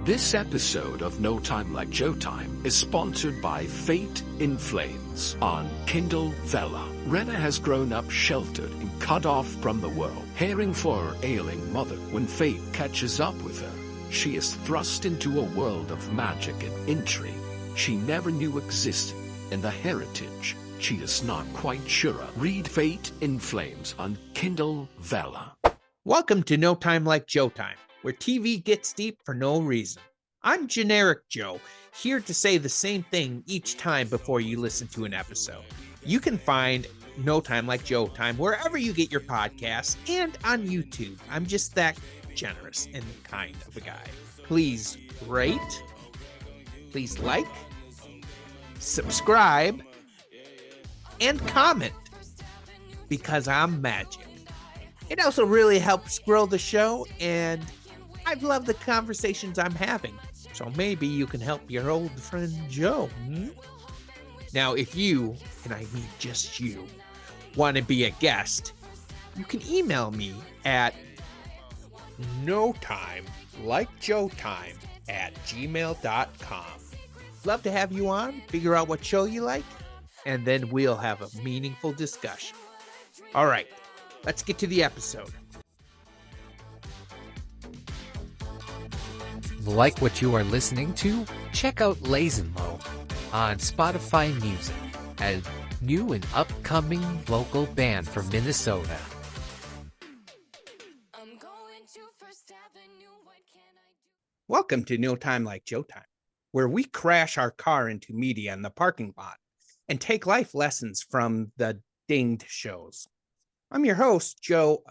This episode of No Time Like Joe Time is sponsored by Fate in Flames on Kindle Vella. Rena has grown up sheltered and cut off from the world, caring for her ailing mother. When fate catches up with her, she is thrust into a world of magic and intrigue she never knew existed, and the heritage she is not quite sure of. Read Fate in Flames on Kindle Vella. Welcome to No Time Like Joe Time, where TV gets deep for no reason. I'm Generic Joe, here to say the same thing each time before you listen to an episode. You can find No Time Like Joe Time wherever you get your podcasts and on YouTube. I'm just that generous and kind of a guy. Please rate, please like, subscribe, and comment, because I'm magic. It also really helps grow the show, and I've loved the conversations I'm having. So maybe you can help your old friend Joe. Now, if you, and I mean just you, want to be a guest, you can email me at notimelikejoetime@gmail.com. Love to have you on, figure out what show you like, and then we'll have a meaningful discussion. All right, let's get to the episode. Like what you are listening to? Check out Lazen Low on Spotify Music, a new and upcoming local band from Minnesota. Welcome to No Time Like Joe Time, where we crash our car into media in the parking lot and take life lessons from the dinged shows. I'm your host, Joe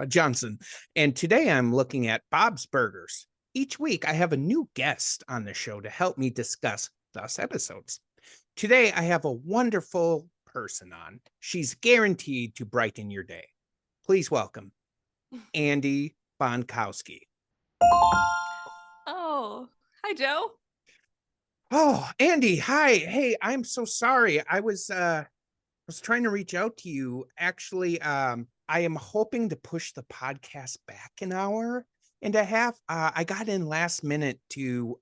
Johnson, and today I'm looking at Bob's Burgers. Each week I have a new guest on the show to help me discuss those episodes. Today I have a wonderful person on. She's guaranteed to brighten your day. Please welcome Andy Bonkowski. Oh, hi, Joe. Oh, Andy, hi. Hey, I'm so sorry. I was trying to reach out to you. Actually, I am hoping to push the podcast back an hour and a half. I got in last minute to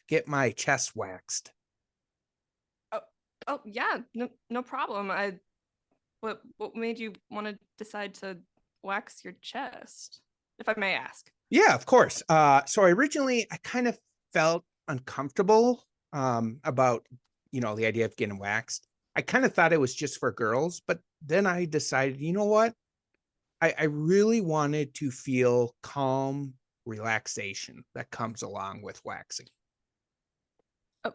get my chest waxed. Oh, yeah, no problem. What made you want to decide to wax your chest, if I may ask? Yeah, of course. So originally I kind of felt uncomfortable about, the idea of getting waxed. I kind of thought it was just for girls, but then I decided, you know what? I really wanted to feel calm relaxation that comes along with waxing. Oh,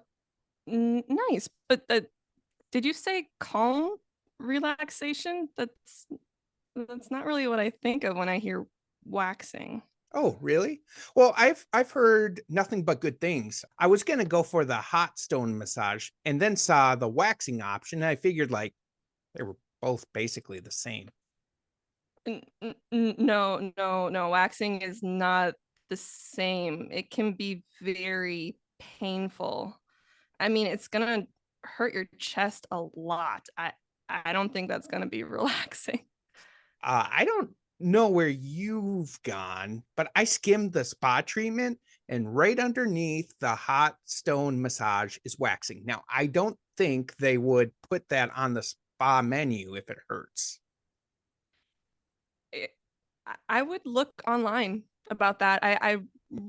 nice. But did you say calm relaxation? That's not really what I think of when I hear waxing. Oh, really? Well, I've heard nothing but good things. I was going to go for the hot stone massage and then saw the waxing option. And I figured like they were both basically the same. No. Waxing is not the same. It can be very painful. I mean, it's gonna hurt your chest a lot. I don't think that's gonna be relaxing. I don't know where you've gone, but I skimmed the spa treatment, and right underneath the hot stone massage is waxing. Now, I don't think they would put that on the spa menu if it hurts. I would look online about that. I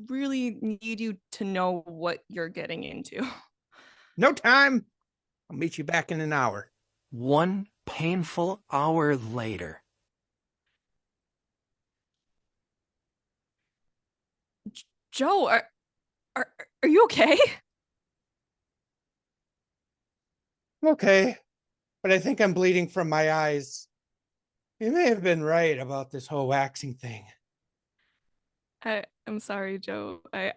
really need you to know what you're getting into. No time. I'll meet you back in an hour. One painful hour later. Joe, are you okay? Okay, but I think I'm bleeding from my eyes. You may have been right about this whole waxing thing. I'm sorry, Joe. I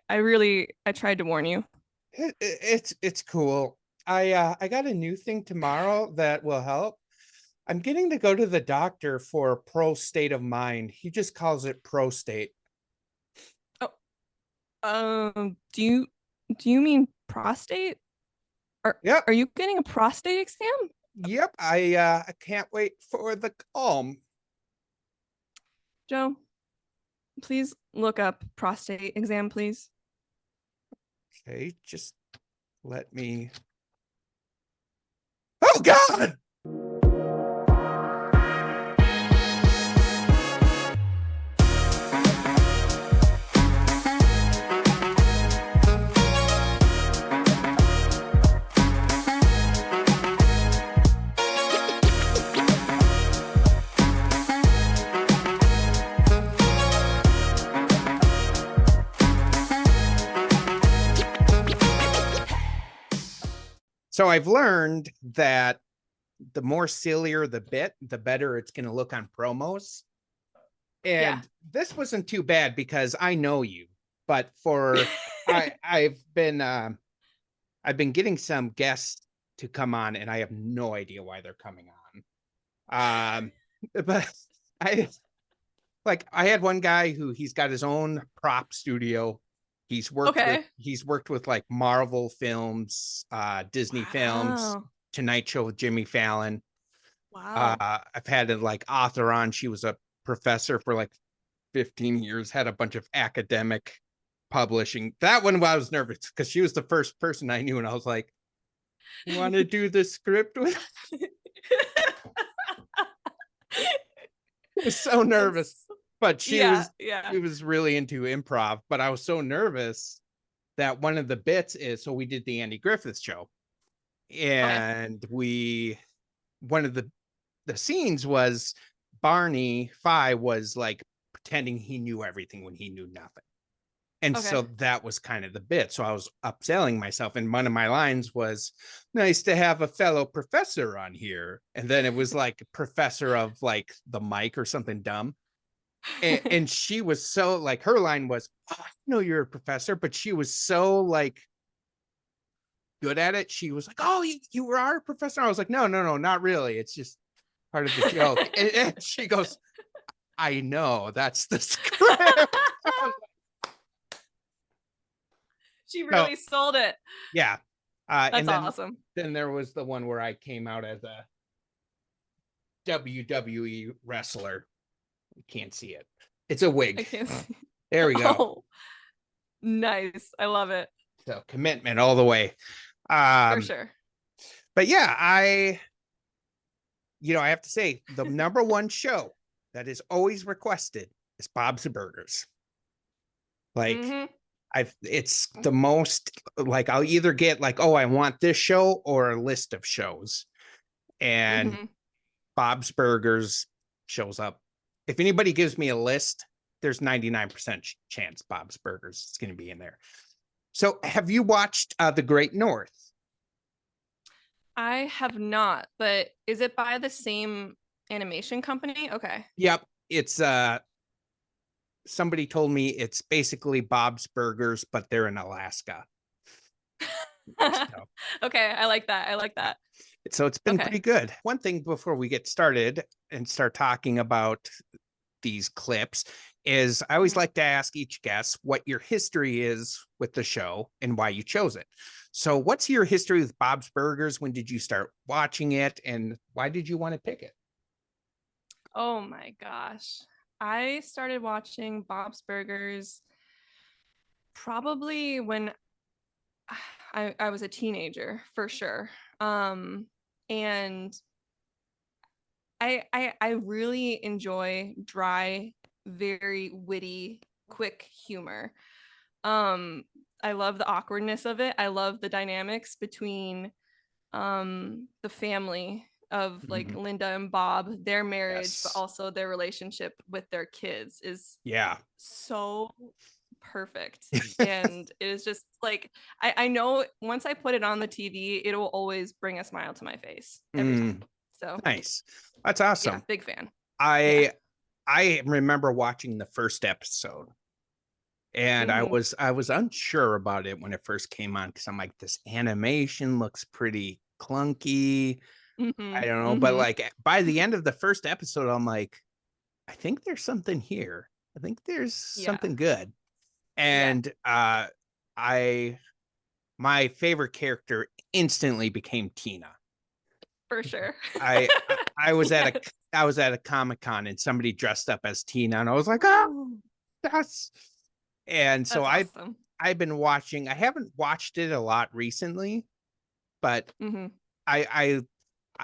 tried to warn you. It's cool. I got a new thing tomorrow that will help. I'm getting to go to the doctor for pro state of mind. He just calls it prostate. Do you mean prostate? Yep. Are you getting a prostate exam? Yep. I can't wait for the calm. Joe, Please look up prostate exam, please. Okay, just let me. Oh God! So I've learned that the more sillier the bit, the better it's going to look on promos. And this wasn't too bad because I know you, but I've been getting some guests to come on, and I have no idea why they're coming on. But I had one guy who he's got his own prop studio. He's worked with like Marvel films, Disney films, Tonight Show with Jimmy Fallon. Wow. I've had an like author on. She was a professor for like 15 years, had a bunch of academic publishing. That one I was nervous because she was the first person I knew, and I was like, "You want to do the script with?" I was so nervous. But she was really into improv, but I was so nervous that one of the bits is, so we did the Andy Griffith show, and one of the scenes was Barney Fi was like pretending he knew everything when he knew nothing. And so that was kind of the bit. So I was upselling myself. And one of my lines was, nice to have a fellow professor on here. And then it was like professor of like the mic or something dumb. And she was so like, her line was, oh, I know you're a professor, but she was so like good at it. She was like, oh, you are a professor. I was like, no, not really. It's just part of the joke. And she goes, I know, that's the script. She really sold it. Yeah. That's and then, awesome. Then there was the one where I came out as a WWE wrestler. You can't see it. It's a wig. I can't see. There we go. Oh, nice. I love it. So commitment all the way. For sure. But yeah, I have to say the number one show that is always requested is Bob's Burgers. Like it's the most like I'll either get like, oh, I want this show or a list of shows. And Bob's Burgers shows up. If anybody gives me a list, there's 99% chance Bob's Burgers is going to be in there. So have you watched The Great North? I have not, but is it by the same animation company? Okay. Yep. It's somebody told me it's basically Bob's Burgers, but they're in Alaska. Okay, I like that. So it's been pretty good. One thing before we get started and start talking about these clips is I always like to ask each guest what your history is with the show and why you chose it. So what's your history with Bob's Burgers? When did you start watching it and why did you want to pick it? Oh my gosh. I started watching Bob's Burgers probably when I was a teenager, for sure. And I really enjoy dry, very witty, quick humor. I love the awkwardness of it. I love the dynamics between the family of like Linda and Bob, their marriage, but also their relationship with their kids is so perfect. And it is just like I know once I put it on the TV, it will always bring a smile to my face every time. So nice. That's awesome. Yeah, big fan. I remember watching the first episode and I was unsure about it when it first came on because I'm like, this animation looks pretty clunky. I don't know, but like by the end of the first episode, I'm like, I think there's something here. I think there's something good. And my favorite character instantly became Tina. For sure. I was at a Comic-Con and somebody dressed up as Tina and I was like, oh, That's and so That's awesome. I've been watching. I haven't watched it a lot recently, but Mm-hmm. I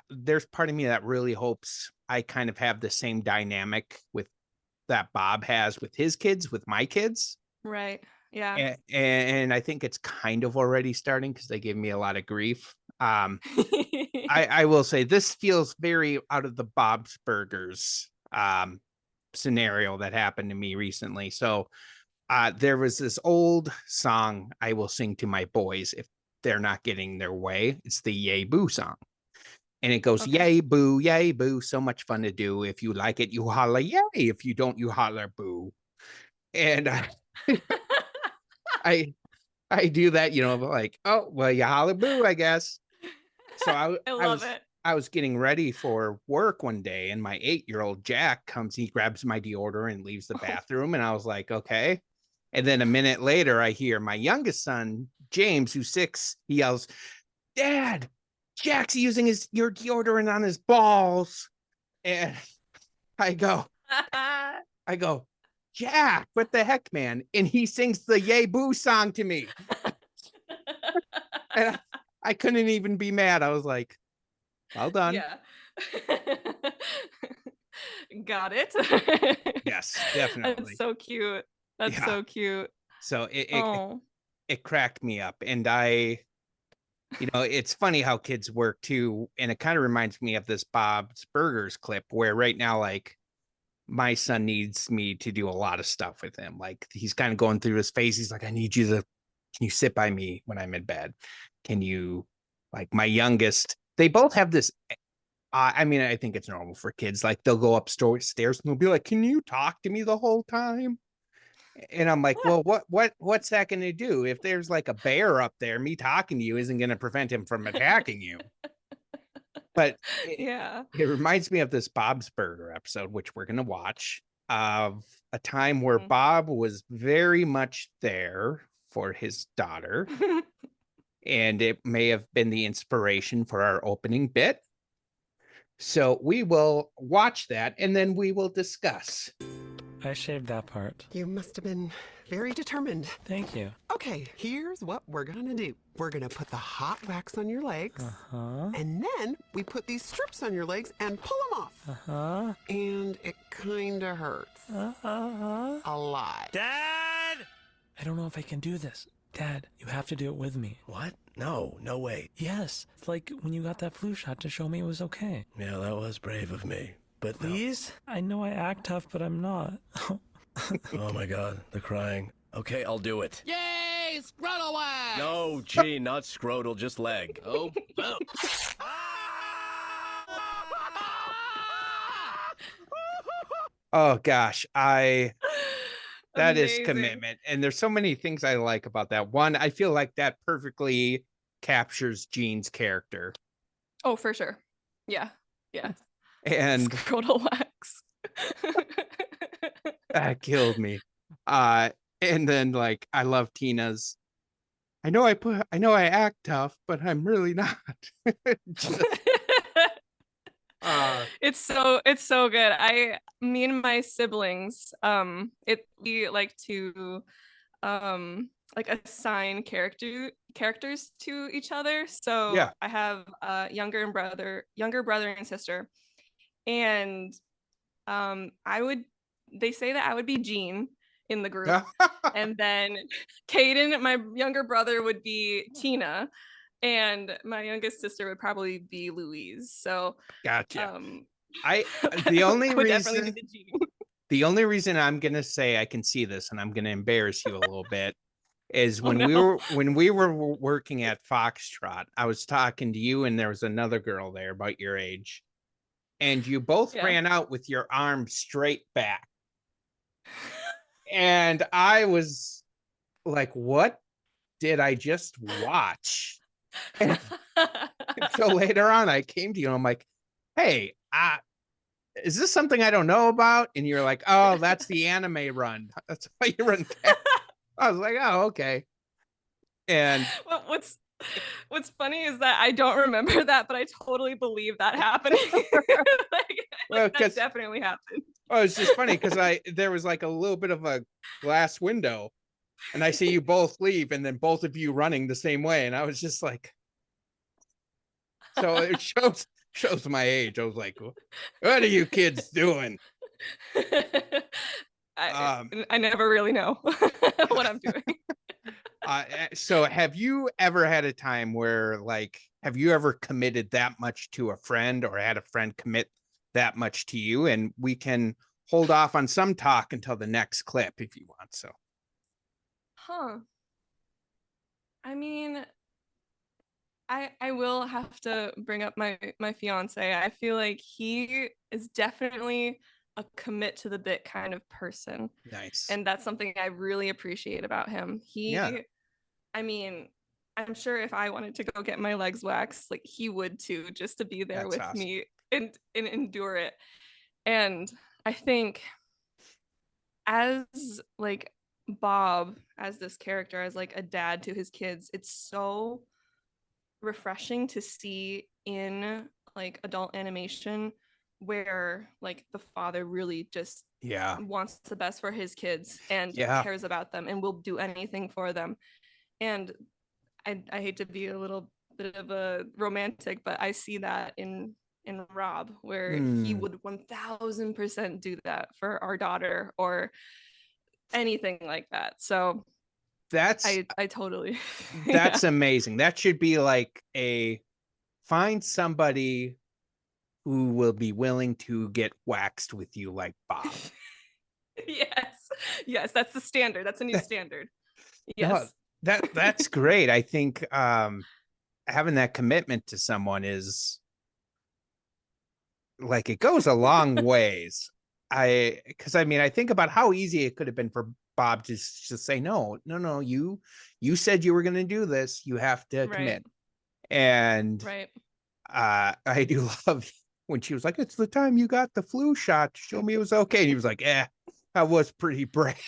there's part of me that really hopes I kind of have the same dynamic with that Bob has with his kids, with my kids. Right. Yeah. And I think it's kind of already starting because they gave me a lot of grief. I will say this feels very out of the Bob's Burgers scenario that happened to me recently. So there was this old song I will sing to my boys if they're not getting their way. It's the Yay Boo song. And it goes, Okay. yay boo, so much fun to do. If you like it, you holler yay. If you don't, you holler boo. And I I do that, like, oh well, you holler boo, I guess. So I love it. I was getting ready for work one day, and my 8-year-old Jack comes, he grabs my deodorant and leaves the bathroom, and I was like, okay. And then a minute later, I hear my youngest son, James, who's 6, he yells, Dad, Jack's using your deodorant on his balls. And I go, Jack, what the heck, man? And he sings the Yay Boo song to me. And I couldn't even be mad. I was like, well done. Yeah. Got it. Yes, definitely. That's so cute. That's Yeah. so cute. So Oh. it cracked me up. And it's funny how kids work too. And it kind of reminds me of this Bob's Burgers clip where right now, like, my son needs me to do a lot of stuff with him. Like, he's kind of going through his phase. He's like, can you sit by me when I'm in bed? Can you, like, my youngest, they both have this. I mean, I think it's normal for kids. Like, they'll go upstairs and they'll be like, can you talk to me the whole time? And I'm like, well, what's that going to do? If there's like a bear up there, me talking to you isn't going to prevent him from attacking you. But Yeah. it reminds me of this Bob's Burger episode, which we're going to watch, of a time where Bob was very much there for his daughter. And it may have been the inspiration for our opening bit. So we will watch that and then we will discuss. I shaved that part. You must have been very determined. Thank you. Okay, here's what we're gonna do. We're gonna put the hot wax on your legs. And then we put these strips on your legs and pull them off. And it kinda hurts. A lot. Dad! I don't know if I can do this. Dad, you have to do it with me. What? No way. Yes, it's like when you got that flu shot to show me it was okay. Yeah, that was brave of me. But Please? I know I act tough, but I'm not. Oh my God, the crying. Okay, I'll do it. Yay, scrotal wax! No, gee, not scrotal, just leg. Oh, boom. Oh gosh, that is Amazing. commitment. And there's so many things I like about that. One, I feel like that perfectly captures Gene's character. Oh, for sure. Yeah. Yeah. And Scrotal wax. that killed me. And then, like, I love Tina's, I know I act tough, but I'm really not. Just, It's so good. Me and my siblings, we like to like assign characters to each other. So Yeah. I have a younger brother and sister, and they say that I would be Gene in the group, and then Caden, my younger brother, would be Tina, and my youngest sister would probably be Louise. So gotcha. The only I would definitely reason be the Gene. the only reason I'm gonna say I can see this, and I'm gonna embarrass you a little bit, is when no. we were working at Foxtrot, I was talking to you, and there was another girl there about your age, and you both Yeah. ran out with your arms straight back, and I was like, "What did I just watch?" And so later on, I came to you, and I'm like, "Hey, is this something I don't know about?" And you're like, "Oh, that's the anime run. That's why you run fast." I was like, "Oh, okay." And Well, what's funny is that I don't remember that, but I totally believe that happening. Like, Well, that 'cause- definitely happened. Oh, it's just funny because there was like a little bit of a glass window, and I see you both leave, and then both of you running the same way, and I was just like, so it shows my age. I was like, what are you kids doing? I never really know what I'm doing. So have you ever had a time where, like, have you ever committed that much to a friend, or had a friend commit that much to you? And we can hold off on some talk until the next clip if you want. So, Huh. I mean, I will have to bring up my fiance. I feel like he is definitely a commit to the bit kind of person. nice. And that's something I really appreciate about him. Yeah. I mean, I'm sure if I wanted to go get my legs waxed, like he would too, just to be there That's with awesome. me and endure it. And I think as like Bob, as this character, as like a dad to his kids, it's so refreshing to see in like adult animation where like the father really just Yeah. wants the best for his kids and Yeah. cares about them and will do anything for them. And I hate to be a little bit of a romantic, but I see that in Rob, where he would 1000% do that for our daughter or anything like that. So That's I totally that's yeah. amazing. That should be like find somebody who will be willing to get waxed with you like Bob. Yes, that's the standard. That's a new standard. No, Yes. that's great. I think having that commitment to someone is like, it goes a long ways. Because I mean, I think about how easy it could have been for Bob to just say, no, you said you were going to do this. You have to Right. commit. And Right. I do love when she was like, it's the time you got the flu shot to show me it was okay. And he was like, I was pretty brave.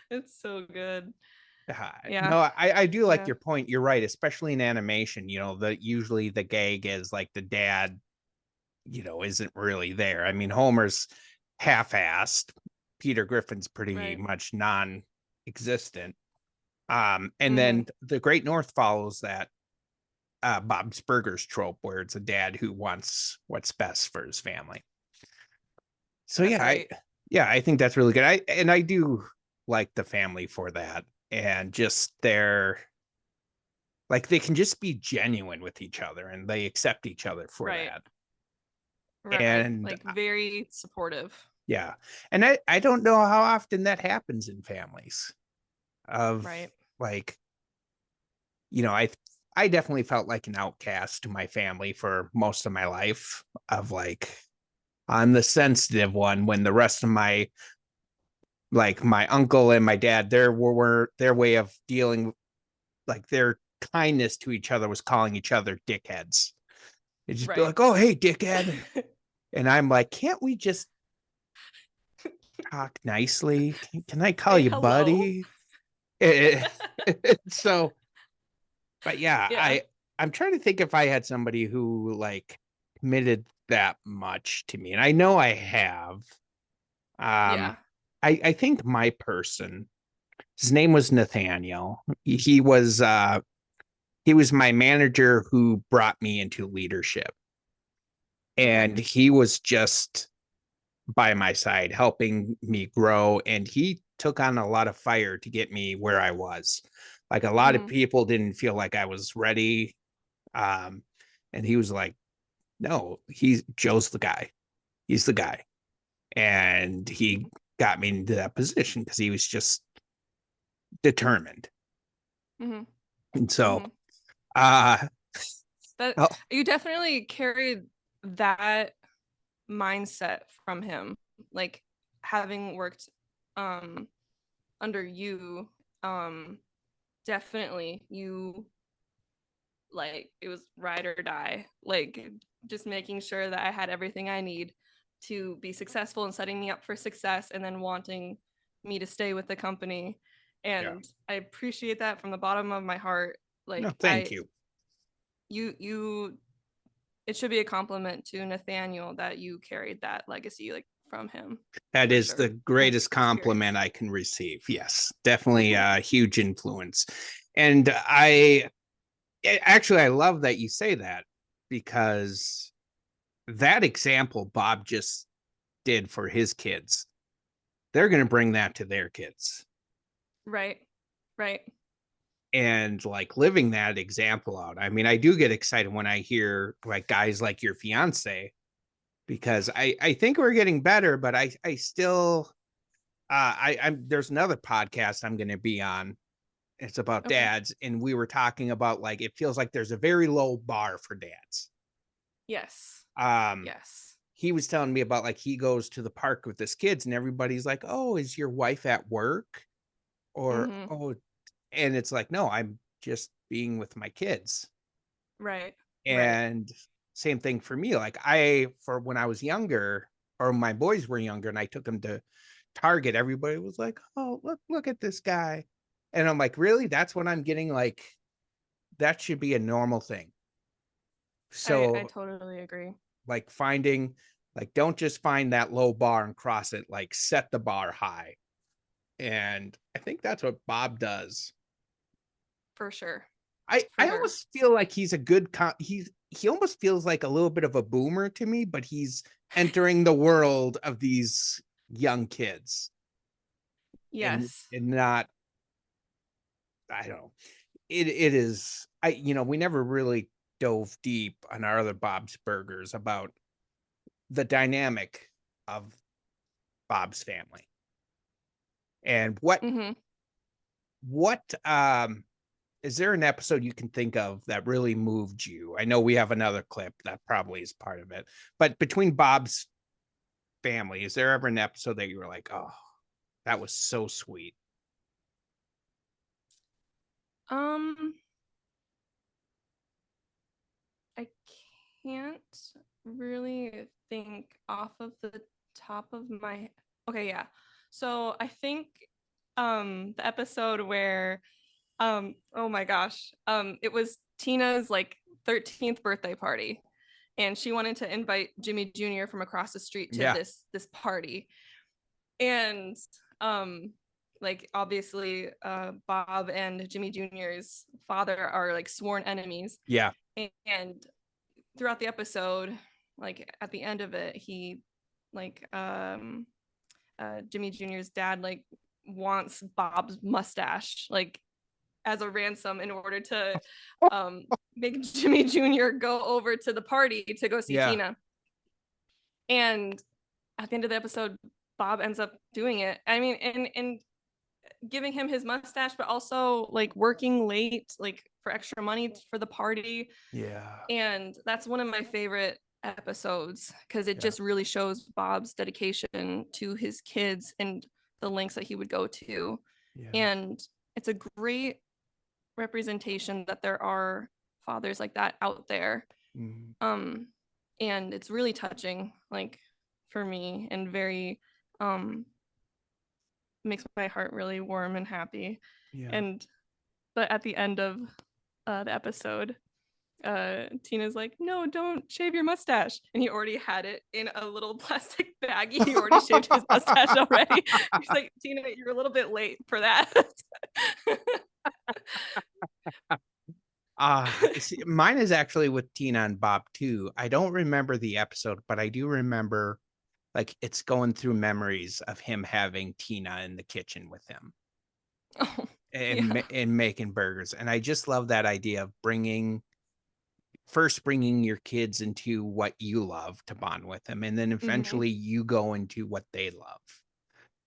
It's so good. No, Yeah. I do like Yeah. your point. You're right, especially in animation. Usually the gag is like the dad, isn't really there. I mean, Homer's half-assed. Peter Griffin's pretty Right. much non-existent. And Mhm. then the Great North follows that Bob's Burgers trope, where it's a dad who wants what's best for his family. So That's right. I think that's really good. I do like the family for that, and just their, like, they can just be genuine with each other and they accept each other for Right. that. Right. And Like very supportive. yeah. And I don't know how often that happens in families of Right. like, I definitely felt like an outcast to my family for most of my life, of like, I'm the sensitive one when the rest of my, like, my uncle and my dad, their way of dealing, like, their kindness to each other was calling each other dickheads. It'd just be Right. like, oh, hey, dickhead. And I'm like, can't we just talk nicely? Can I call Say you hello. buddy? So, but yeah, Yeah. I'm trying to think if I had somebody who like committed that much to me, and I know I have. Yeah. I think my person, his name was Nathaniel. He was my manager who brought me into leadership, and he was just by my side helping me grow, and he took on a lot of fire to get me where I was. Like, a lot of people didn't feel like I was ready, and he was like, no, Joe's the guy. He's the guy. And he got me into that position because he was just determined. Mm-hmm. And so that oh, you definitely carried that mindset from him, like having worked under you. Definitely you, like, it was ride or die, like just making sure that I had everything I need to be successful and setting me up for success, and then wanting me to stay with the company. And I appreciate that from the bottom of my heart. Like, no, thank you. You it should be a compliment to Nathaniel that you carried that legacy like from him. That for is sure. the greatest Experience. compliment I can receive. Yes, definitely a huge influence. And I love that you say that, because that example Bob just did for his kids, they're going to bring that to their kids. Right. And like living that example out. I mean, I do get excited when I hear like guys like your fiance, because I think we're getting better, but I still I'm there's another podcast I'm going to be on. It's about dads, and we were talking about like it feels like there's a very low bar for dads. Yes. Yes. He was telling me about like he goes to the park with his kids, and everybody's like, "Oh, is your wife at work?" Or "Oh," and it's like, "No, I'm just being with my kids." Right. And same thing for me. Like for when I was younger, or my boys were younger, and I took them to Target, everybody was like, "Oh, look at this guy." And I'm like, "Really? That's what I'm getting?" Like, that should be a normal thing. So I totally agree. like finding, like, don't just find that low bar and cross it, like set the bar high. And I think that's what Bob does. For sure. I almost feel like he's a good he almost feels like a little bit of a boomer to me, but he's entering the world of these young kids. Yes. And not, I don't know. It is, we never really dove deep on our other Bob's Burgers about the dynamic of Bob's family. And what is there an episode you can think of that really moved you? I know we have another clip that probably is part of it, but between Bob's family, is there ever an episode that you were like, "Oh, that was so sweet"? I can't really think off of the top of my yeah. So I think the episode where oh my gosh, it was Tina's like 13th birthday party, and she wanted to invite Jimmy Jr. from across the street to this party. And like obviously Bob and Jimmy Jr.'s father are like sworn enemies. Yeah. And throughout the episode, like at the end of it, he like Jimmy Jr.'s dad like wants Bob's mustache like as a ransom in order to make Jimmy Jr. go over to the party to go see Tina. And at the end of the episode, Bob ends up doing it. I mean, and giving him his mustache, but also like working late, like for extra money for the party. Yeah. And that's one of my favorite episodes because it just really shows Bob's dedication to his kids and the lengths that he would go to. And it's a great representation that there are fathers like that out there. And it's really touching, like for me, and very makes my heart really warm and happy. But at the end of the episode, Tina's like, "No, don't shave your mustache," and he already had it in a little plastic baggie. He already shaved his mustache already. He's like, "Tina, you're a little bit late for that." Mine is actually with Tina and Bob too. I don't remember the episode, but I do remember like it's going through memories of him having Tina in the kitchen with him. And making burgers. And I just love that idea of bringing your kids into what you love to bond with them, and then eventually you go into what they love.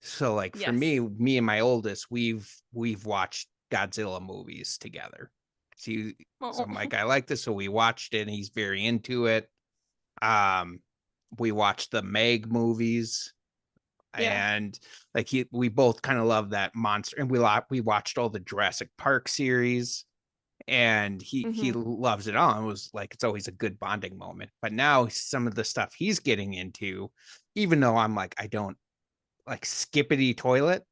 So like for me and my oldest, we've watched Godzilla movies together. So I'm like, I like this, so we watched it, and he's very into it. We watched the Meg movies, and like we both kind of love that monster, and we watched all the Jurassic Park series, and he loves it all. It was like, it's always a good bonding moment. But now some of the stuff he's getting into, even though I'm like, I don't like skippity toilet,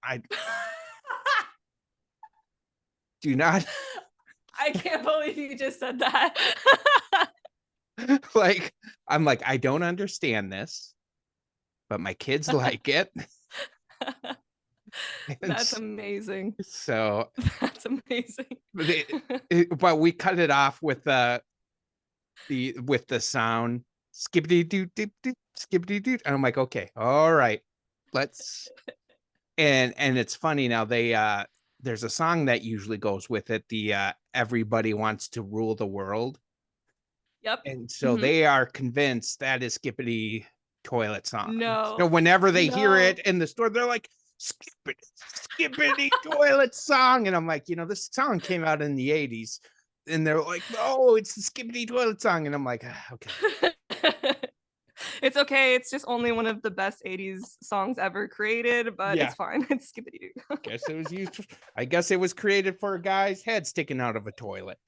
I do not. I can't believe you just said that. Like, I'm like, I don't understand this, but my kids like it. That's amazing. So That's amazing. but we cut it off with the sound skippity doo doo doo skippity doo. And I'm like, okay, all right, let's. And it's funny now. There's a song that usually goes with it. The Everybody Wants to Rule the World. Yep. And so they are convinced that is Skippity Toilet Song. No. So whenever they hear it in the store, they're like, Skippity Toilet Song. And I'm like, this song came out in the 80s. And they're like, oh, it's the Skippity Toilet Song. And I'm like, okay. It's okay. It's just only one of the best 80s songs ever created, but it's fine. It's Skippity Doo. Guess it was used. I guess it was created for a guy's head sticking out of a toilet.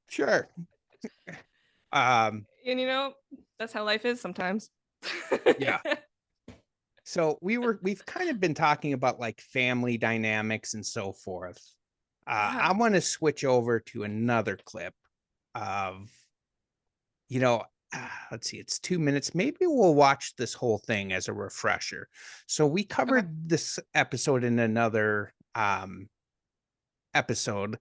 Sure. And that's how life is sometimes. Yeah. So we've kind of been talking about like family dynamics and so forth. I want to switch over to another clip of, let's see, it's 2 minutes. Maybe we'll watch this whole thing as a refresher. So we covered this episode in another episode,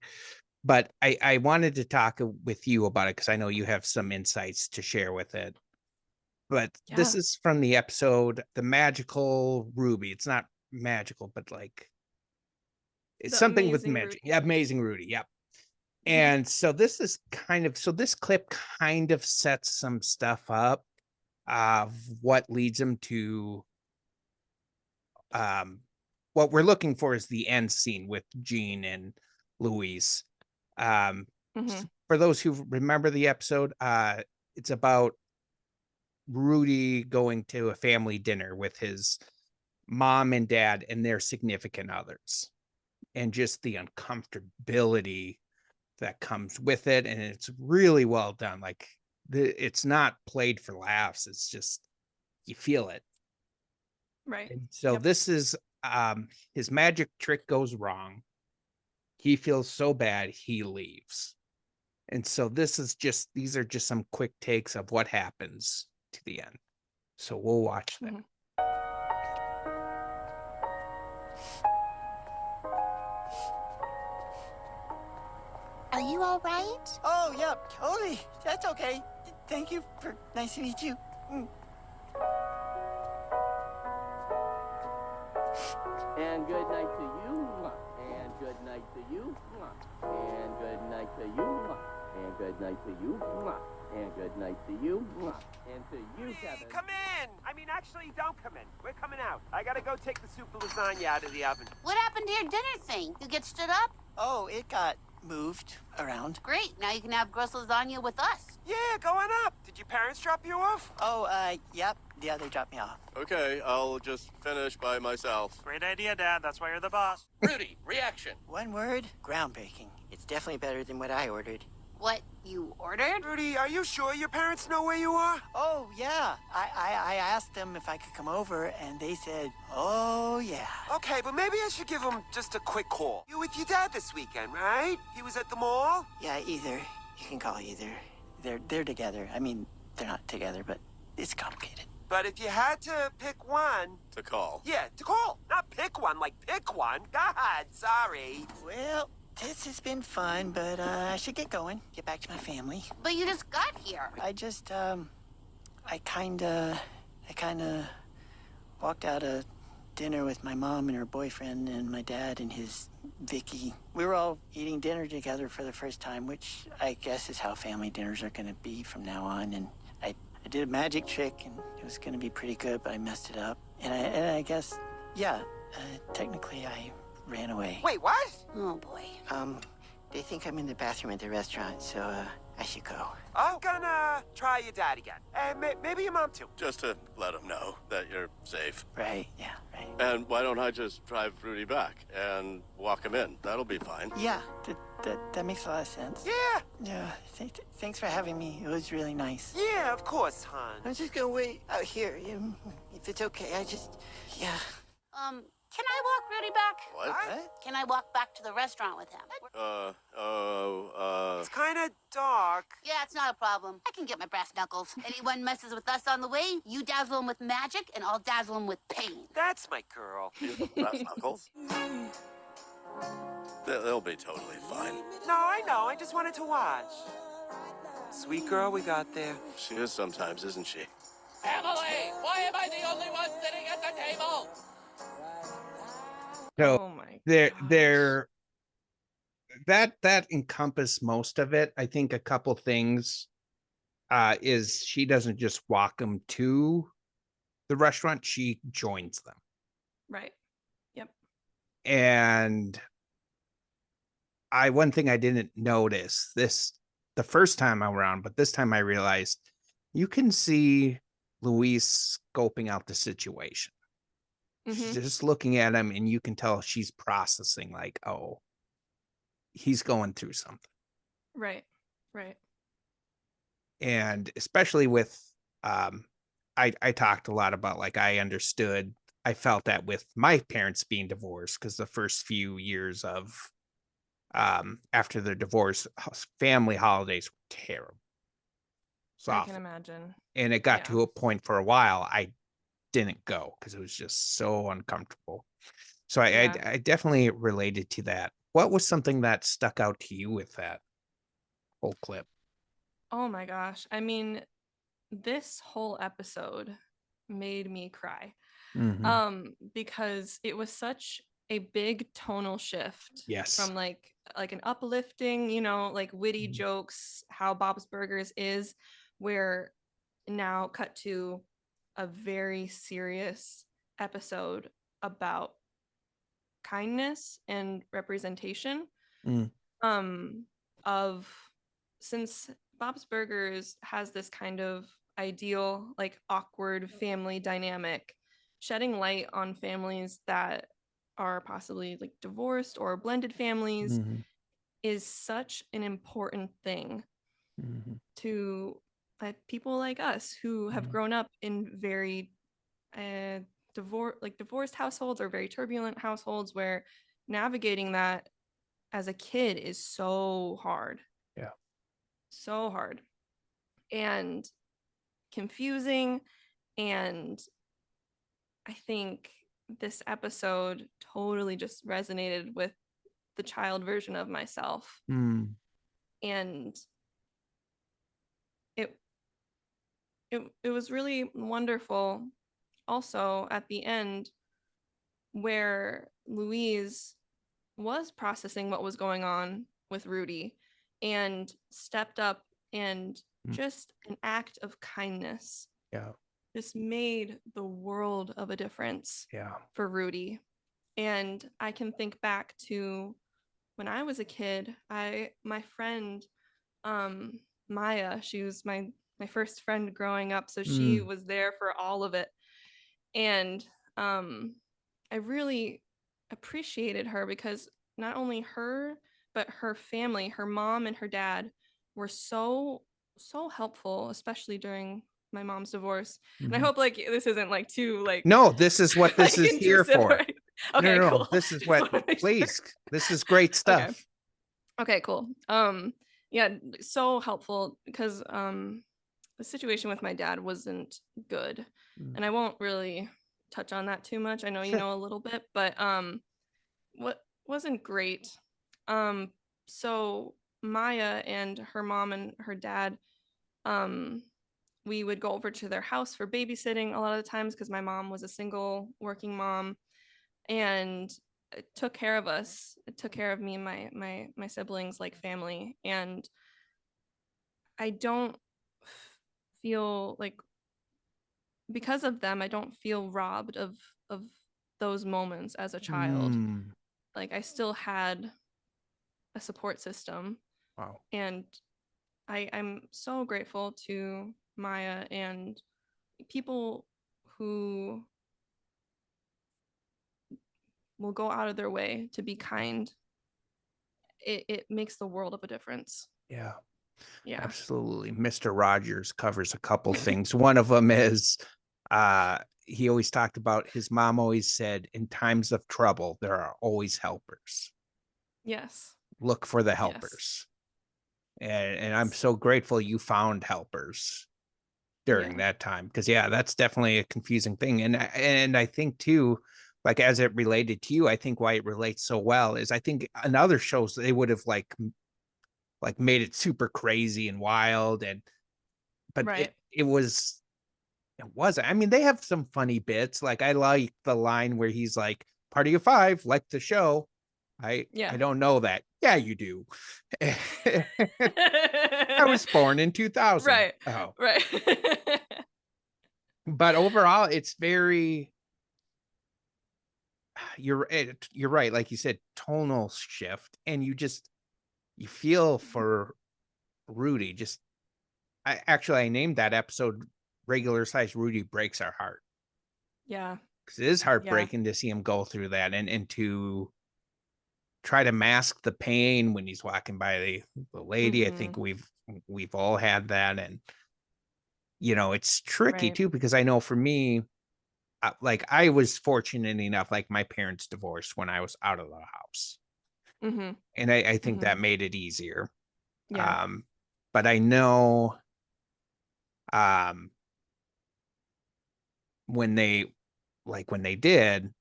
but I wanted to talk with you about it because I know you have some insights to share with it. But this is from the episode, The Magical Ruby. It's not magical, but like it's something with magic. Yeah, Amazing Rudy. Yep. And so this clip kind of sets some stuff up of what leads him to what we're looking for is the end scene with Jean and Louise. For those who remember the episode, it's about Rudy going to a family dinner with his mom and dad and their significant others, and just the uncomfortability that comes with it. And it's really well done. Like it's not played for laughs. It's just, you feel it. Right. And so this is, his magic trick goes wrong. He feels so bad, he leaves. And so these are just some quick takes of what happens to the end. So we'll watch that. Are you all right? Oh, yeah, totally. That's okay. Thank you for nice to meet you. And good night to you. And good night to you. And good night to you. And good night to you. And good night to you. And to you, Kevin. Come in! I mean, actually, don't come in. We're coming out. I gotta go take the soup of lasagna out of the oven. What happened to your dinner thing? You get stood up? Oh, it got moved around. Great. Now you can have gross lasagna with us. Yeah, go on up. Did your parents drop you off? Oh, yep. Yeah, they dropped me off. Okay, I'll just finish by myself. Great idea, Dad. That's why you're the boss. Rudy, reaction. One word, groundbreaking. It's definitely better than what I ordered. What you ordered? Rudy, are you sure your parents know where you are? Oh, yeah. I asked them if I could come over, and they said, oh, yeah. Okay, but maybe I should give them just a quick call. You with your dad this weekend, right? He was at the mall? Yeah, either. You can call either. They're together. I mean, they're not together, but it's complicated. But if you had to pick one... To call. Yeah, to call. Not pick one, like pick one. God, sorry. Well... This has been fun, but I should get going. Get back to my family. But you just got here. I just, I kinda walked out of dinner with my mom and her boyfriend and my dad and his Vicky. We were all eating dinner together for the first time, which I guess is how family dinners are gonna be from now on. And I did a magic trick, and it was gonna be pretty good, but I messed it up. And I guess, yeah, technically I ran away. Wait, what? Oh, boy. They think I'm in the bathroom at the restaurant, so, I should go. I'm gonna try your dad again. And maybe your mom, too. Just to let him know that you're safe. Right, yeah, right. And why don't I just drive Rudy back and walk him in? That'll be fine. Yeah, that makes a lot of sense. Yeah. Yeah, thanks for having me. It was really nice. Yeah, of course, hon. I'm just gonna wait out here. If it's okay, yeah. Can I walk Rudy back? What? Can I walk back to the restaurant with him? It's kind of dark. Yeah, it's not a problem. I can get my brass knuckles. Anyone messes with us on the way, you dazzle them with magic, and I'll dazzle them with pain. That's my girl. Brass knuckles? They'll be totally fine. No, I know. I just wanted to watch. Sweet girl we got there. She is sometimes, isn't she? Emily, why am I the only one sitting at the table? So Oh my there that encompass most of it. I think a couple things is she doesn't just walk them to the restaurant, she joins them. Right. Yep. And one thing I didn't notice this the first time around, but this time I realized you can see Louise scoping out the situation. She's just looking at him, and you can tell she's processing, like, oh, he's going through something. Right. Right. And especially with I talked a lot about, like, I felt that with my parents being divorced, because the first few years of after their divorce, family holidays were terrible. I can imagine. And it got to a point for a while I didn't go because it was just so uncomfortable. So I definitely related to that. What was something that stuck out to you with that whole clip? Oh my gosh. I mean, this whole episode made me cry. Because it was such a big tonal shift. Yes. From like an uplifting, like witty jokes, how Bob's Burgers is, where now cut to a very serious episode about kindness and representation. Of since Bob's Burgers has this kind of ideal, like, awkward family dynamic, shedding light on families that are possibly like divorced or blended families is such an important thing to people like us who have grown up in very divorced households or very turbulent households, where navigating that as a kid is so hard. Yeah. So hard and confusing. And I think this episode totally just resonated with the child version of myself. And it was really wonderful also at the end, where Louise was processing what was going on with Rudy and stepped up, and just an act of kindness just made the world of a difference for Rudy. And I can think back to when I was a kid. My friend Maya, she was my first friend growing up, so she was there for all of it. And I really appreciated her because not only her, but her family, her mom and her dad, were so helpful, especially during my mom's divorce. And I hope this isn't too no, this is what this is here for. Right? Okay, no, cool. This is what please. This is great stuff. Okay, cool. Yeah, so helpful because the situation with my dad wasn't good. And I won't really touch on that too much. I know you know a little bit, but what wasn't great. So Maya and her mom and her dad, we would go over to their house for babysitting a lot of the times because my mom was a single working mom, and it took care of us. It took care of me and my siblings like family. And I don't feel like, because of them, I don't feel robbed of those moments as a child. Like, I still had a support system. Wow. And I'm so grateful to Maya and people who will go out of their way to be kind. It makes the world of a difference. Yeah. Yeah. Absolutely. Mr. Rogers covers a couple things. One of them is he always talked about, his mom always said, in times of trouble, there are always helpers. Yes. Look for the Yes. helpers. And I'm so grateful you found helpers during that time, because that's definitely a confusing thing. And I think too, like as it related to you, I think why it relates so well is I think in other shows they would have like made it super crazy and wild, but Right. it wasn't. I mean, they have some funny bits. Like I like the line where he's like, "Party of 5, like the show." I don't know that. Yeah, you do. I was born in 2000. Right. Oh, Right. but overall, it's very. You're right. Like you said, tonal shift, and you feel for Rudy. I named that episode "Regular Size Rudy Breaks Our Heart." Yeah. Because it is heartbreaking to see him go through that, and to try to mask the pain when he's walking by the lady. I think we've all had that, and it's tricky too, because I know for me, like I was fortunate enough, like my parents divorced when I was out of the house, and I think that made it easier. Yeah. But I know when they did,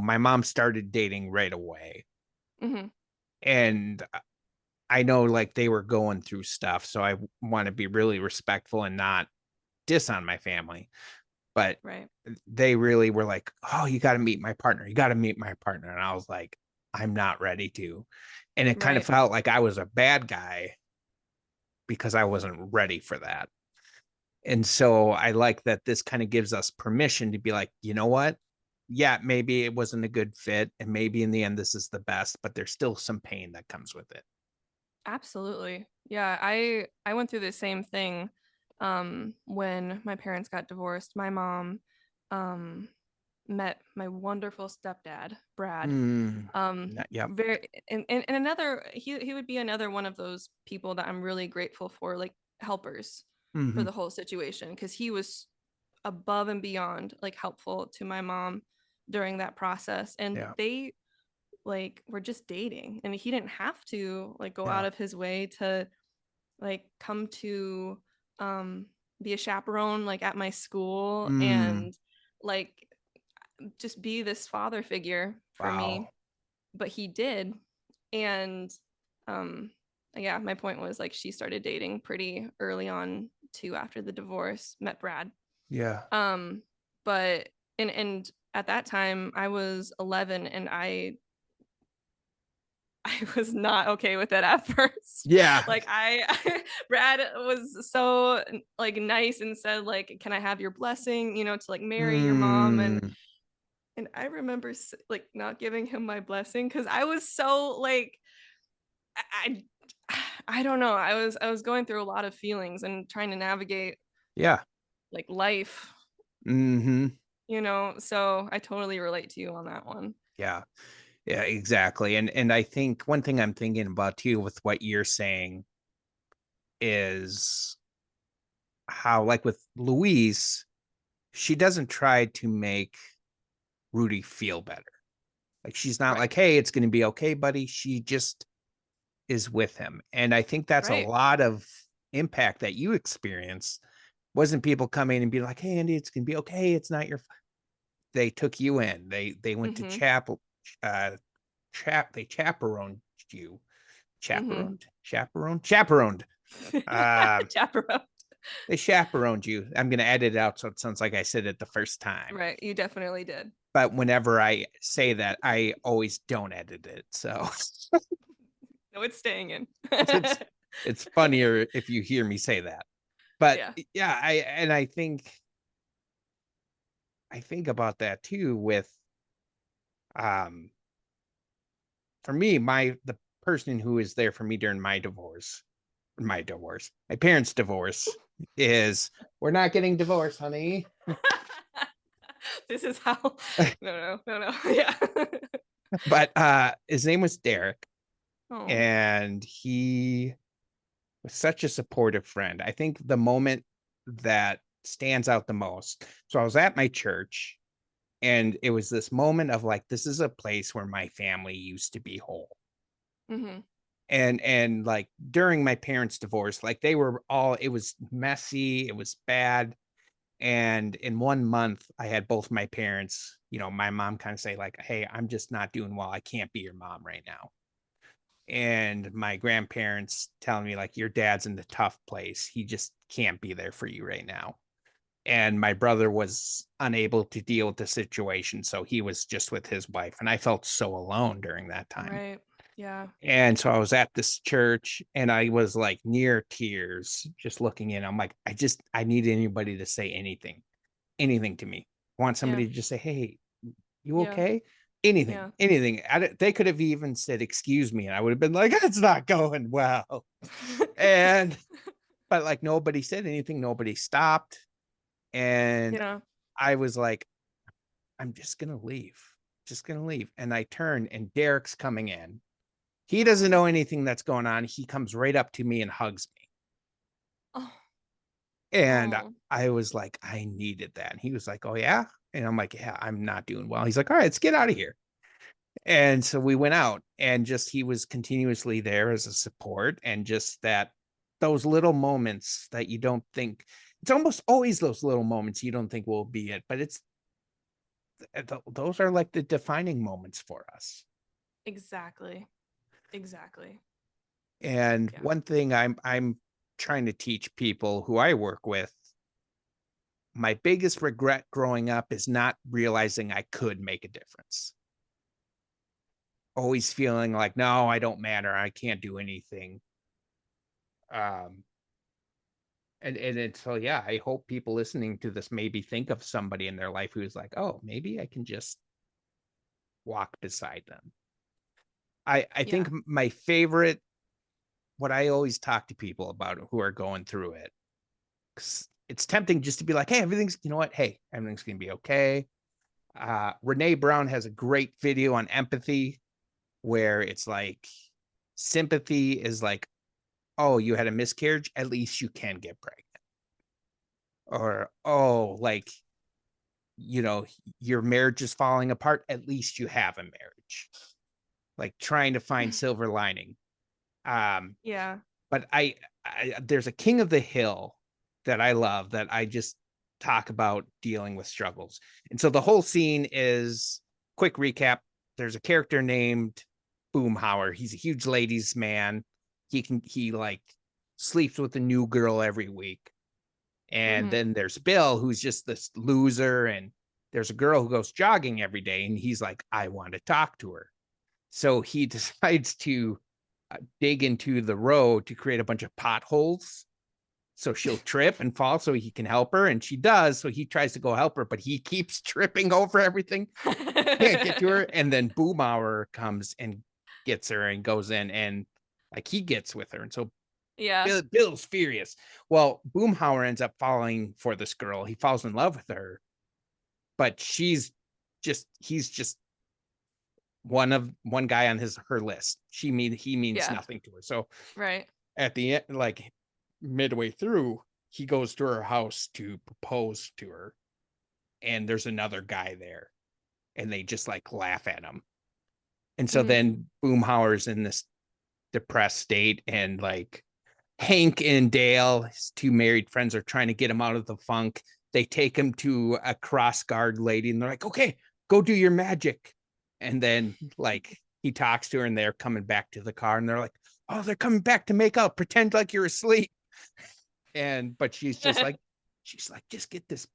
my mom started dating right away. And I know like they were going through stuff, so I want to be really respectful and not diss on my family. But they really were like, "Oh, you got to meet my partner. You got to meet my partner." And I was like, "I'm not ready to." And it kind of felt like I was a bad guy because I wasn't ready for that. And so I like that this kind of gives us permission to be like, you know what? Yeah, maybe it wasn't a good fit, and maybe in the end this is the best, but there's still some pain that comes with it. Absolutely. Yeah, I went through the same thing when my parents got divorced. My mom met my wonderful stepdad, Brad. Very and another he would be another one of those people that I'm really grateful for, like helpers for the whole situation, because he was above and beyond like helpful to my mom during that process, and they like were just dating, and he didn't have to like go out of his way to like come to be a chaperone like at my school and like just be this father figure for me, but he did. And my point was like she started dating pretty early on too after the divorce, met Brad. But and at that time I was 11, and I was not okay with it at first. Like Brad was so like nice and said like, "Can I have your blessing, to like marry your mom?" And I remember like not giving him my blessing because I was so like, I don't know. I was going through a lot of feelings and trying to navigate like life. So I totally relate to you on that one. Yeah, exactly. And I think one thing I'm thinking about too with what you're saying is how, like with Louise, she doesn't try to make Rudy feel better. Like she's not like, "Hey, it's going to be okay, buddy." She just is with him. And I think that's a lot of impact that you experience. Wasn't people coming and being like, "Hey, Andy, it's going to be okay. It's not your." They took you in. They went to chapel. They chaperoned you. Chaperoned. Chaperoned. They chaperoned you. I'm going to edit it out so it sounds like I said it the first time. Right. You definitely did. But whenever I say that, I always don't edit it. So no, it's staying in. it's funnier if you hear me say that. But I think about that too with for me, the person who is there for me during my parents' divorce is, "We're not getting divorced, honey." This is how no. Yeah. But his name was Derek. And he was such a supportive friend. I think the moment that stands out the most. So I was at my church, and it was this moment of like, this is a place where my family used to be whole. Mm-hmm. And like during my parents' divorce, like they were all, it was messy, it was bad. And in 1 month, I had both my parents, my mom kind of say like, hey, I'm just not doing well. I can't be your mom right now. And my grandparents telling me like, your dad's in the tough place. He just can't be there for you right now. And my brother was unable to deal with the situation. So he was just with his wife. And I felt so alone during that time. Right. Yeah. And so I was at this church and I was like near tears, just looking in. I'm like, I need anybody to say anything to me. I want somebody to just say, hey, you okay? Anything. They could have even said, excuse me. And I would have been like, it's not going well. But like nobody said anything. Nobody stopped. And I was like, I'm just going to leave. And I turn and Derek's coming in. He doesn't know anything that's going on. He comes right up to me and hugs me. Oh. And I was like, I needed that. And he was like, oh, yeah. And I'm like, yeah, I'm not doing well. He's like, all right, let's get out of here. And so we went out, and just he was continuously there as a support. And just those little moments that you don't think, it's almost always those little moments you don't think will be it. But those are like the defining moments for us. Exactly. And one thing I'm trying to teach people who I work with, my biggest regret growing up is not realizing I could make a difference. Always feeling like, no, I don't matter. I can't do anything. And so, yeah, I hope people listening to this maybe think of somebody in their life who's like, oh, maybe I can just walk beside them. I think my favorite, what I always talk to people about who are going through it, it's tempting just to be like, hey, everything's going to be okay. Renee Brown has a great video on empathy where it's like, sympathy is like, oh, you had a miscarriage, at least you can get pregnant. Or, oh, like, your marriage is falling apart, at least you have a marriage. Like trying to find silver lining. But I there's a King of the Hill that I love that I just talk about dealing with struggles. And so the whole scene is, quick recap, there's a character named Boomhauer. He's a huge ladies man. He like sleeps with a new girl every week. And then there's Bill, who's just this loser, and there's a girl who goes jogging every day, and he's like, I want to talk to her. So he decides to dig into the road to create a bunch of potholes so she'll trip and fall so he can help her. And she does. So he tries to go help her, but he keeps tripping over everything. Can't get to her. And then Boomhauer comes and gets her and goes in, and like he gets with her. And so Bill's furious. Well, Boomhauer ends up falling for this girl. He falls in love with her, but he's just one guy on her list. He means nothing to her. So at the end, like midway through, he goes to her house to propose to her, and there's another guy there, and they just like laugh at him. And so then Boomhauer's in this depressed state, and like Hank and Dale, his two married friends, are trying to get him out of the funk. They take him to a cross guard lady, and they're like, okay, go do your magic. And then like he talks to her, and they're coming back to the car, and they're like, oh, they're coming back to make out, pretend like you're asleep. But she's like, just get this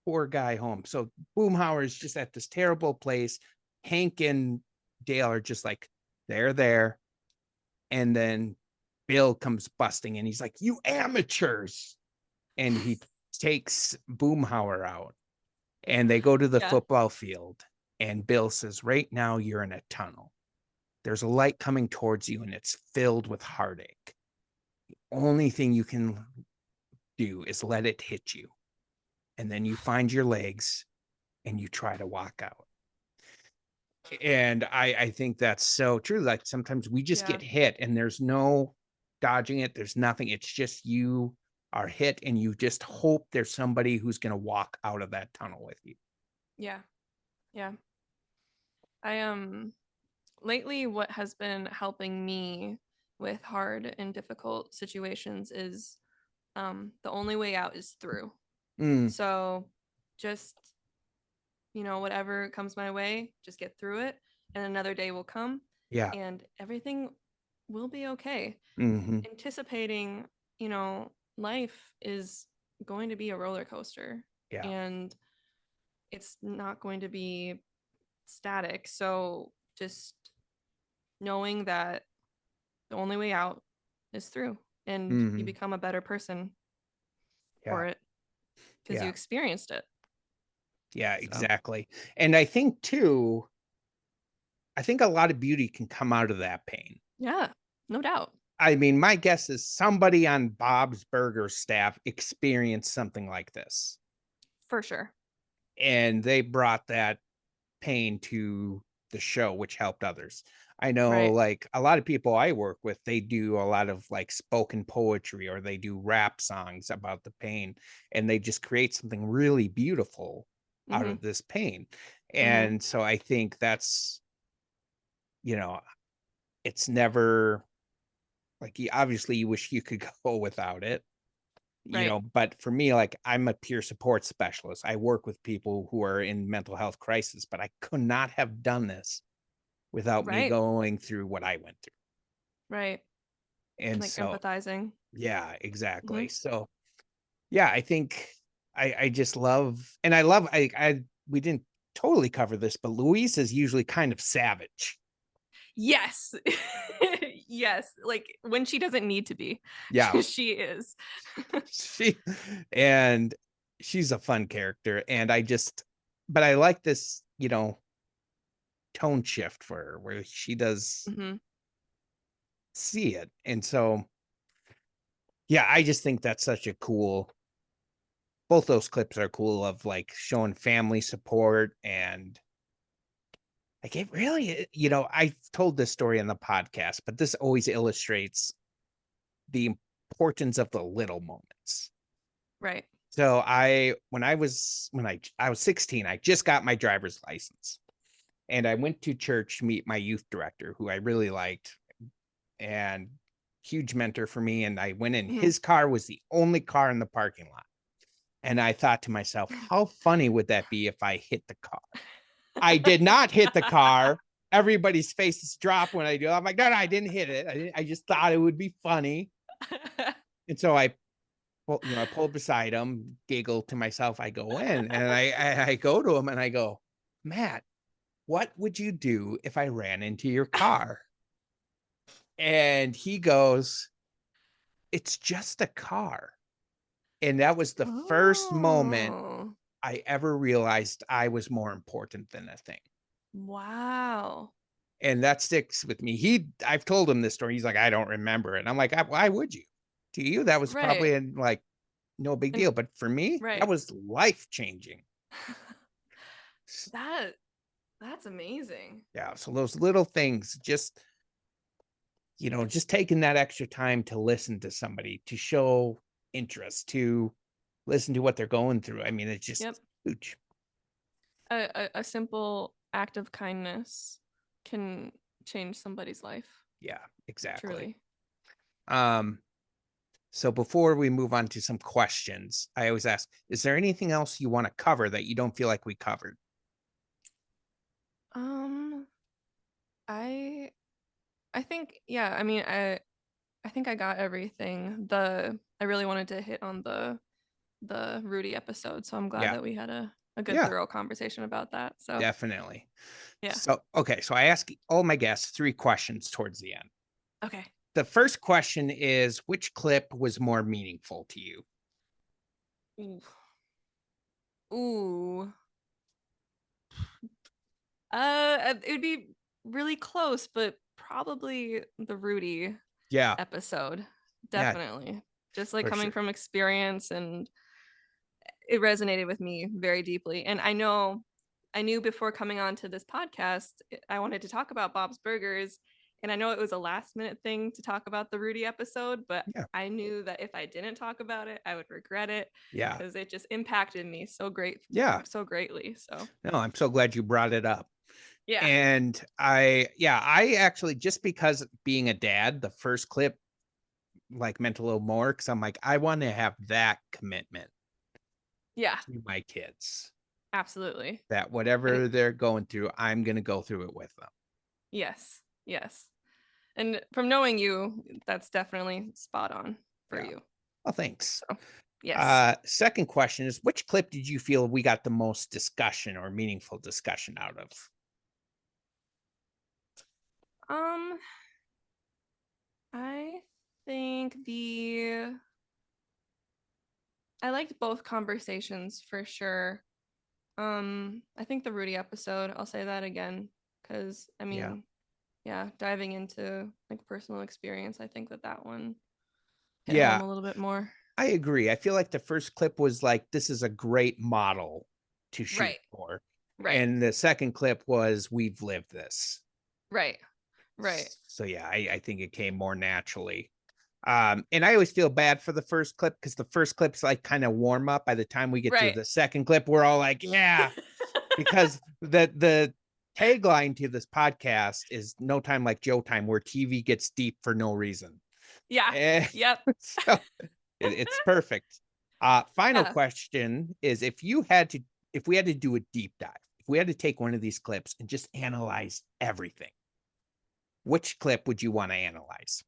poor guy home. So Boomhauer is just at this terrible place. Hank and Dale are just like, they're there. And then Bill comes busting in. He's like, you amateurs. And he takes Boomhauer out, and they go to the football field. And Bill says, right now you're in a tunnel. There's a light coming towards you, and it's filled with heartache. The only thing you can do is let it hit you. And then you find your legs and you try to walk out. And I think that's so true. Like sometimes we just get hit, and there's no dodging it. There's nothing. It's just you are hit, and you just hope there's somebody who's going to walk out of that tunnel with you. Yeah. I lately what has been helping me with hard and difficult situations is the only way out is through. So just, whatever comes my way, just get through it, and another day will come. Yeah. And everything will be okay. Anticipating, life is going to be a roller coaster. Yeah. And it's not going to be static. So just knowing that the only way out is through, and you become a better person for it because you experienced it. Yeah, exactly. And I think too, a lot of beauty can come out of that pain. Yeah, no doubt. I mean, my guess is somebody on Bob's Burger staff experienced something like this. For sure. And they brought that pain to the show, which helped others. I know, like, a lot of people I work with, they do a lot of like spoken poetry, or they do rap songs about the pain, and they just create something really beautiful out of this pain. And so I think that's, it's never like, obviously you wish you could go without it, but for me, like, I'm a peer support specialist. I work with people who are in mental health crisis, but I could not have done this without me going through what I went through. Right. And like so empathizing. Yeah, exactly. So yeah, I think I just love, and I love, we didn't totally cover this, but Louise is usually kind of savage. Yes. Yes. Like when she doesn't need to be. Yeah. She is. And she's a fun character. And but I like this, tone shift for her where she does see it. And so, yeah, I just think that's such a cool, both those clips are cool, of like showing family support. And like, it really, I've told this story in the podcast, but this always illustrates the importance of the little moments. Right. So when I was 16, I just got my driver's license, and I went to church to meet my youth director, who I really liked, and huge mentor for me. And I went in, his car was the only car in the parking lot. And I thought to myself, how funny would that be if I hit the car? I did not hit the car. Everybody's faces drop when I do. I'm like, no, I didn't hit it. I just thought it would be funny. And so I pull beside him, giggle to myself. I go in, and I go to him and I go, Matt, what would you do if I ran into your car? And he goes, it's just a car. And that was the first moment I ever realized I was more important than a thing. Wow. And that sticks with me. I've told him this story. He's like, I don't remember it. And I'm like, why would you? To you, that was probably like no big deal. But for me, that was life-changing. That's amazing. Yeah. So those little things, just taking that extra time to listen to somebody, to show interest, to listen to what they're going through. I mean, it's just huge. A simple act of kindness can change somebody's life. Yeah, exactly. Truly. So before we move on to some questions, I always ask, is there anything else you want to cover that you don't feel like we covered? I think, yeah, I mean, I think I got everything. I really wanted to hit on the Rudy episode, so I'm glad that we had a good thorough conversation about that. So definitely. Yeah. So okay, so I ask all my guests 3 questions towards the end. Okay. The first question is, which clip was more meaningful to you? Ooh. It would be really close, but probably the Rudy episode. Definitely. Just like coming from experience, and it resonated with me very deeply. And I knew before coming on to this podcast, I wanted to talk about Bob's Burgers, And I know it was a last minute thing to talk about the Rudy episode, but Yeah. I knew that if I didn't talk about it, I would regret it. Yeah. Because it just impacted me so greatly. So No, I'm so glad you brought it up. yeah. And I actually, just because being a dad, the first clip like meant a little more, because I'm like, I want to have that commitment to my kids. Absolutely. That whatever they're going through, I'm going to go through it with them. Yes. And from knowing you, that's definitely spot on for you. Well, thanks. So, yes. Second question is, which clip did you feel we got the most discussion or meaningful discussion out of? I think I liked both conversations for sure. I think the Rudy episode, I'll say that again, because I mean, diving into like personal experience, I think that one hit home a little bit more. I agree. I feel like the first clip was like, this is a great model to shoot for. Right. And the second clip was, we've lived this. Right. So yeah, I think it came more naturally. And I always feel bad for the first clip, because the first clip's like kind of warm up. By the time we get to the second clip, we're all like, yeah, because the tagline to this podcast is "No Time Like Joe Time," where TV gets deep for no reason. Yeah. Yep. So it's perfect. Final question is, if we had to do a deep dive, if we had to take one of these clips and just analyze everything, which clip would you want to analyze?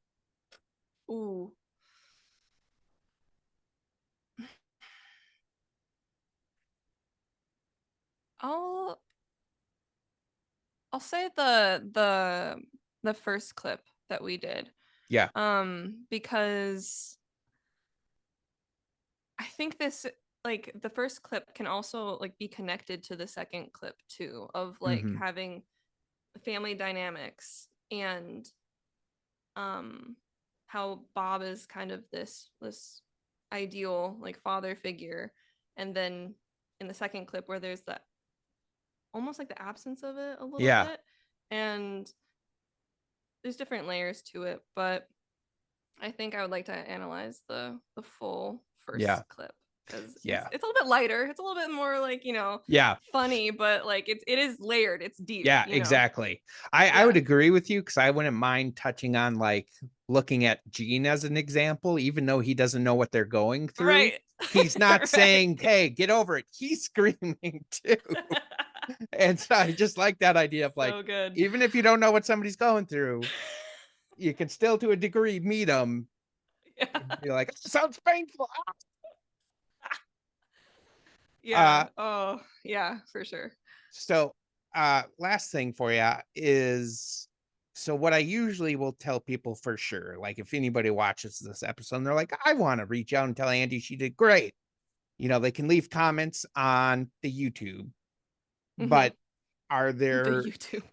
Ooh. I'll say the first clip that we did. Yeah. Because I think this, like, the first clip can also like be connected to the second clip too, of like having family dynamics and how Bob is kind of this ideal like father figure, and then in the second clip where there's that almost like the absence of it a little bit, and there's different layers to it, but I think I would like to analyze the full first clip, because it's a little bit lighter, it's a little bit more like, funny, but like it is layered, it's deep. Exactly. I would agree with you, because I wouldn't mind touching on like looking at Gene as an example, even though he doesn't know what they're going through. He's not saying, hey, get over it, he's screaming too. And so I just like that idea of like, so good. Even if you don't know what somebody's going through, you can still to a degree meet them. You're like, sounds painful. Oh yeah, for sure. So last thing for you is, so what I usually will tell people for sure, like if anybody watches this episode and they're like, I want to reach out and tell Andie she did great, they can leave comments on the YouTube. But are there the YouTube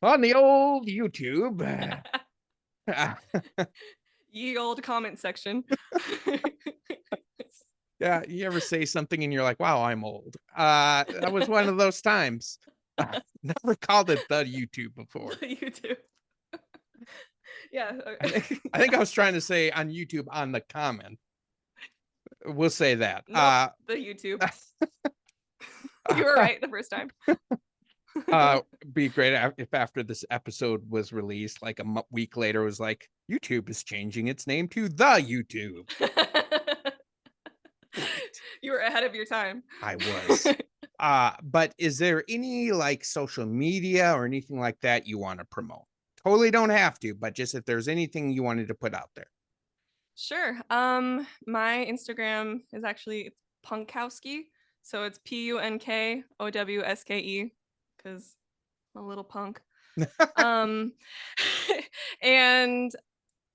on the old YouTube? Ye old comment section. Yeah, you ever say something and you're like, wow, I'm old. That was one of those times. Never called it the YouTube before. The YouTube. Yeah. I think I was trying to say on YouTube on the comment. We'll say that. Nope, the YouTube. You were right the first time. Be great if after this episode was released, like a week later, it was like, YouTube is changing its name to the YouTube. You were ahead of your time. I was. But is there any like social media or anything like that you want to promote? Totally don't have to, but just if there's anything you wanted to put out there. Sure. My Instagram is actually Punkowski. So it's PUNKOWSKE, because I'm a little punk. And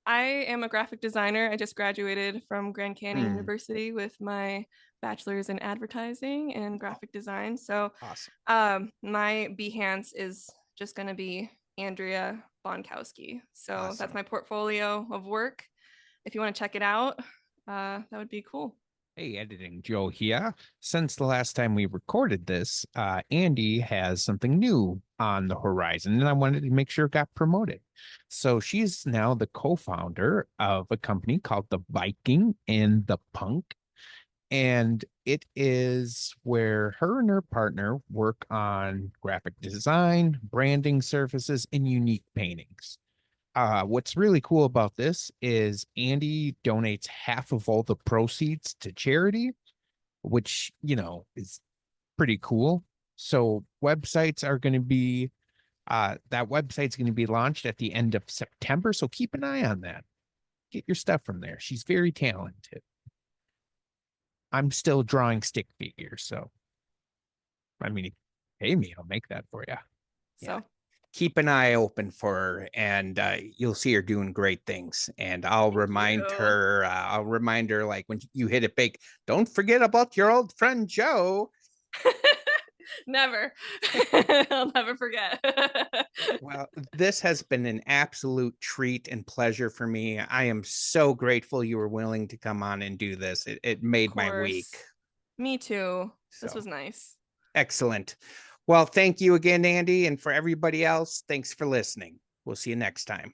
I am a graphic designer. I just graduated from Grand Canyon University with my bachelor's in advertising and graphic design. So awesome. My Behance is just going to be Andrea Bonkowski. So that's my portfolio of work. If you want to check it out, that would be cool. Hey, Editing Joe here. Since the last time we recorded this, Andie has something new on the horizon, and I wanted to make sure it got promoted. So she's now the co-founder of a company called The Viking and The Punk. And it is where her and her partner work on graphic design, branding services, and unique paintings. What's really cool about this is Andie donates half of all the proceeds to charity, which, is pretty cool. So websites are going to be, that website's going to be launched at the end of September. So keep an eye on that. Get your stuff from there. She's very talented. I'm still drawing stick figures. So, I mean, pay me, I'll make that for you. So keep an eye open for her, and you'll see her doing great things. And I'll remind her, like when you hit it big, don't forget about your old friend Joe. Never. I'll never forget. Well, this has been an absolute treat and pleasure for me. I am so grateful you were willing to come on and do this. It made my week. Me too. This was nice. Excellent. Well, thank you again, Andie. And for everybody else, thanks for listening. We'll see you next time.